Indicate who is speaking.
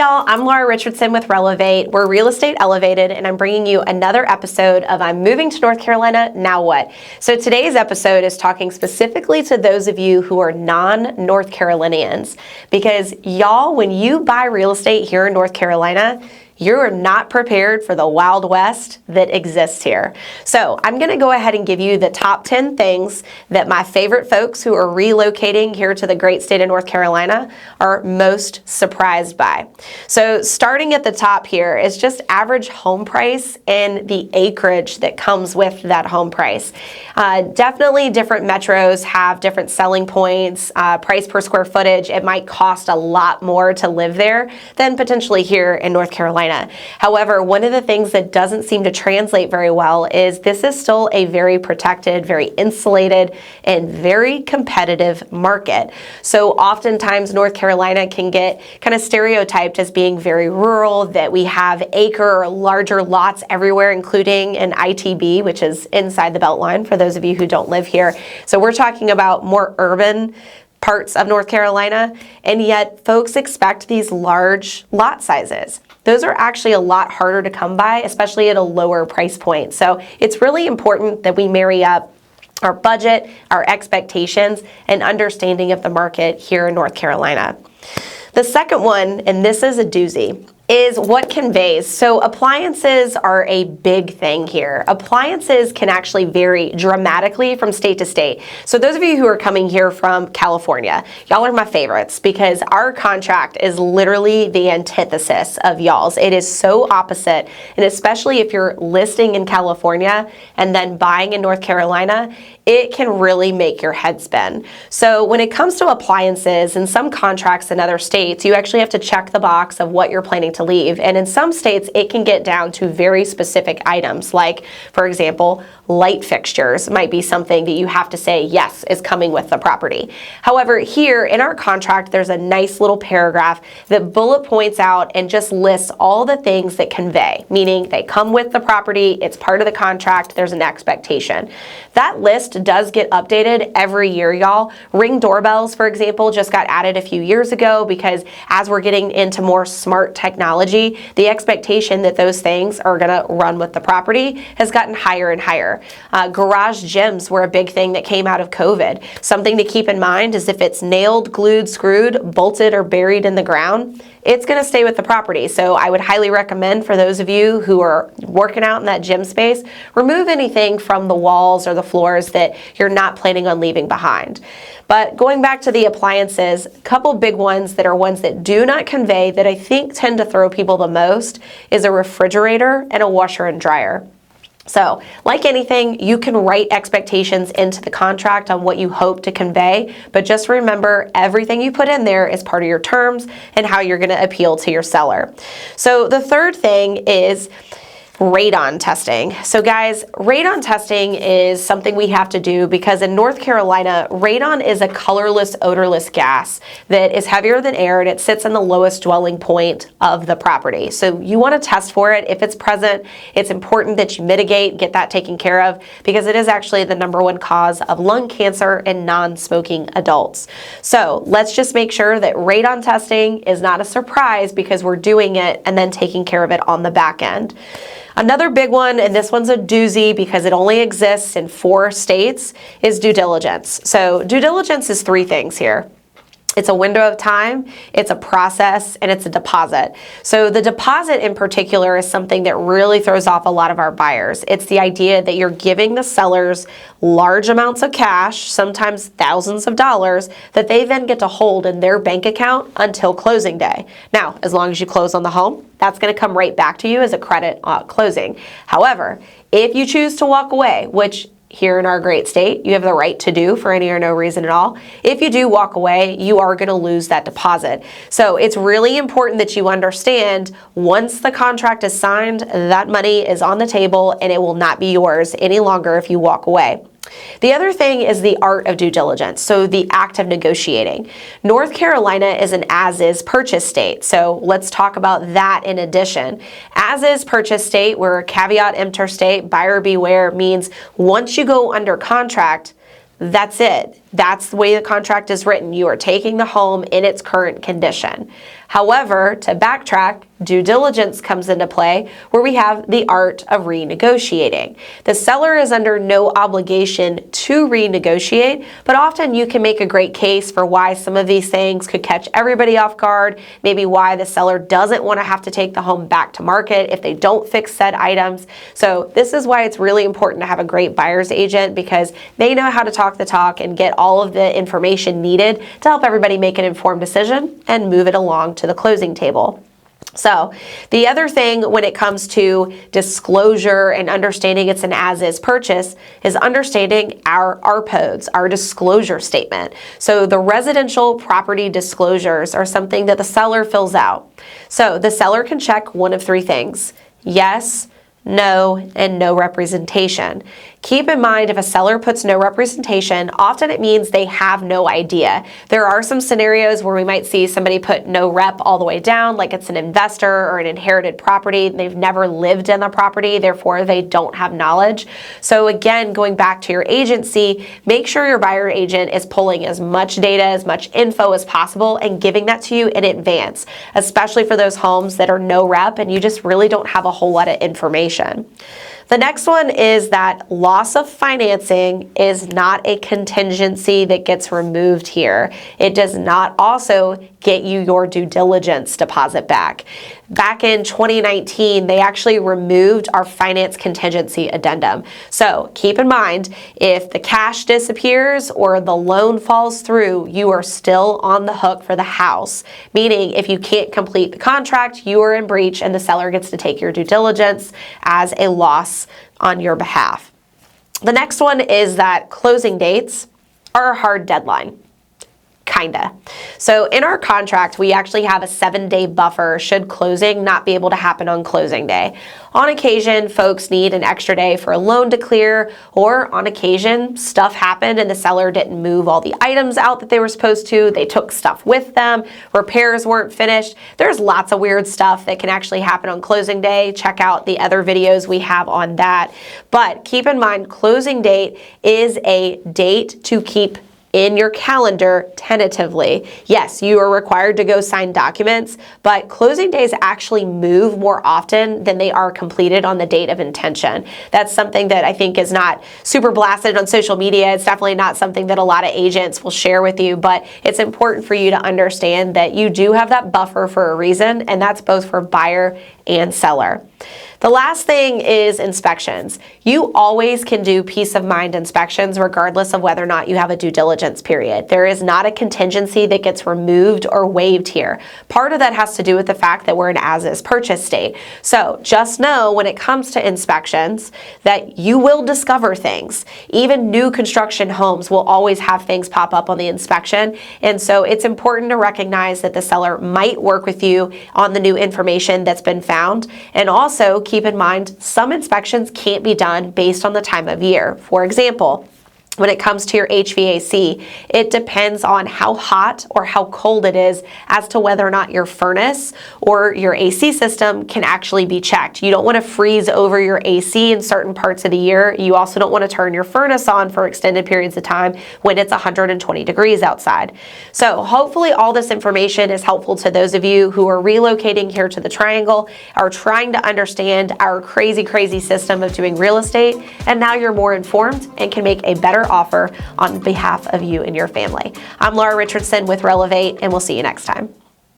Speaker 1: y'all, I'm Laura Richardson with Relevate. We're Real Estate Elevated, and I'm bringing you another episode of I'm Moving to North Carolina, Now What? So today's episode is talking specifically to those of you who are non-North Carolinians, because y'all, when you buy real estate here in North Carolina, you are not prepared for the Wild West that exists here. So I'm going to go ahead and give you the top 10 things that my favorite folks who are relocating here to the great state of North Carolina are most surprised by. So starting at the top here is just average home price and the acreage that comes with that home price. Definitely different metros have different selling points, price per square footage. It might cost a lot more to live there than potentially here in North Carolina. However, one of the things that doesn't seem to translate very well is this is still a very protected, very insulated, and very competitive market. So oftentimes North Carolina can get kind of stereotyped as being very rural, that we have acre or larger lots everywhere, including an ITB, which is inside the Beltline for those of you who don't live here. So we're talking about more urban parts of North Carolina, and yet folks expect these large lot sizes. Those are actually a lot harder to come by, especially at a lower price point. So it's really important that we marry up our budget, our expectations, and understanding of the market here in North Carolina. The second one, and this is a doozy, is what conveys. So appliances are a big thing here. Appliances can actually vary dramatically from state to state. So those of you who are coming here from California, y'all are my favorites because our contract is literally the antithesis of y'all's. It is so opposite, and especially if you're listing in California and then buying in North Carolina, it can really make your head spin. So when it comes to appliances, in some contracts in other states, you actually have to check the box of what you're planning to leave. And in some states, it can get down to very specific items, like, for example, light fixtures might be something that you have to say, yes, is coming with the property. However, here in our contract, there's a nice little paragraph that bullet points out and just lists all the things that convey, meaning they come with the property, it's part of the contract, there's an expectation. That list does get updated every year, y'all. Ring doorbells, for example, just got added a few years ago because as we're getting into more smart technology, the expectation that those things are gonna run with the property has gotten higher and higher. Garage gyms were a big thing that came out of COVID. Something to keep in mind is if it's nailed, glued, screwed, bolted, or buried in the ground, it's going to stay with the property. So I would highly recommend for those of you who are working out in that gym space, remove anything from the walls or the floors that you're not planning on leaving behind. But going back to the appliances, a couple big ones that are ones that do not convey that I think tend to throw people the most is a refrigerator and a washer and dryer. So, like anything, you can write expectations into the contract on what you hope to convey, but just remember everything you put in there is part of your terms and how you're going to appeal to your seller. So the third thing is radon testing. So guys, radon testing is something we have to do because in North Carolina, radon is a colorless, odorless gas that is heavier than air and it sits in the lowest dwelling point of the property. So you want to test for it. If it's present, it's important that you mitigate, get that taken care of because it is actually the #1 cause of lung cancer in non-smoking adults. So let's just make sure that radon testing is not a surprise because we're doing it and then taking care of it on the back end. Another big one, and this one's a doozy because it only exists in 4 states, is due diligence. So due diligence is 3 things here. It's a window of time, it's a process, and it's a deposit. So the deposit in particular is something that really throws off a lot of our buyers. It's the idea that you're giving the sellers large amounts of cash, sometimes thousands of dollars, that they then get to hold in their bank account until closing day. Now, as long as you close on the home, that's going to come right back to you as a credit at closing. However, if you choose to walk away, which here in our great state, you have the right to do for any or no reason at all. If you do walk away, you are going to lose that deposit. So it's really important that you understand once the contract is signed, that money is on the table and it will not be yours any longer if you walk away. The other thing is the art of due diligence, so the act of negotiating. North Carolina is an as-is purchase state, so let's talk about that in addition. As-is purchase state, we're a caveat emptor state, buyer beware, means once you go under contract, that's it. That's the way the contract is written. You are taking the home in its current condition. However, to backtrack, due diligence comes into play where we have the art of renegotiating. The seller is under no obligation to renegotiate, but often you can make a great case for why some of these things could catch everybody off guard, maybe why the seller doesn't want to have to take the home back to market if they don't fix said items. So this is why it's really important to have a great buyer's agent, because they know how to talk the talk and get all of the information needed to help everybody make an informed decision and move it along to the closing table. So the other thing when it comes to disclosure and understanding it's an as-is purchase is understanding our RPODs, our disclosure statement. So the residential property disclosures are something that the seller fills out. So the seller can check one of three things: yes, no, and no representation. Keep in mind, if a seller puts no representation, often it means they have no idea. There are some scenarios where we might see somebody put no rep all the way down, like it's an investor or an inherited property. They've never lived in the property, therefore they don't have knowledge. So again, going back to your agency, make sure your buyer agent is pulling as much data, as much info as possible and giving that to you in advance, especially for those homes that are no rep and you just really don't have a whole lot of information. The next one is that loss of financing is not a contingency that gets removed here. It does not also get you your due diligence deposit back. Back in 2019, they actually removed our finance contingency addendum. So keep in mind, if the cash disappears or the loan falls through, you are still on the hook for the house. Meaning, if you can't complete the contract, you are in breach and the seller gets to take your due diligence as a loss on your behalf. The next one is that closing dates are a hard deadline. Kinda. So in our contract, we actually have a 7-day buffer should closing not be able to happen on closing day. On occasion, folks need an extra day for a loan to clear, or on occasion, stuff happened and the seller didn't move all the items out that they were supposed to. They took stuff with them. Repairs weren't finished. There's lots of weird stuff that can actually happen on closing day. Check out the other videos we have on that. But keep in mind, closing date is a date to keep in your calendar tentatively. Yes, you are required to go sign documents, but closing days actually move more often than they are completed on the date of intention. That's something that I think is not super blasted on social media. It's definitely not something that a lot of agents will share with you, but it's important for you to understand that you do have that buffer for a reason, and that's both for buyer and seller. The last thing is inspections. You always can do peace of mind inspections regardless of whether or not you have a due diligence period. There is not a contingency that gets removed or waived here. Part of that has to do with the fact that we're an as-is purchase state. So just know when it comes to inspections that you will discover things. Even new construction homes will always have things pop up on the inspection. And so it's important to recognize that the seller might work with you on the new information that's been found. And also keep in mind, some inspections can't be done based on the time of year. For example, when it comes to your HVAC, it depends on how hot or how cold it is as to whether or not your furnace or your AC system can actually be checked. You don't want to freeze over your AC in certain parts of the year. You also don't want to turn your furnace on for extended periods of time when it's 120 degrees outside. So hopefully all this information is helpful to those of you who are relocating here to the Triangle, are trying to understand our crazy, crazy system of doing real estate, and now you're more informed and can make a better offer on behalf of you and your family. I'm Laura Richardson with Relevate, and we'll see you next time.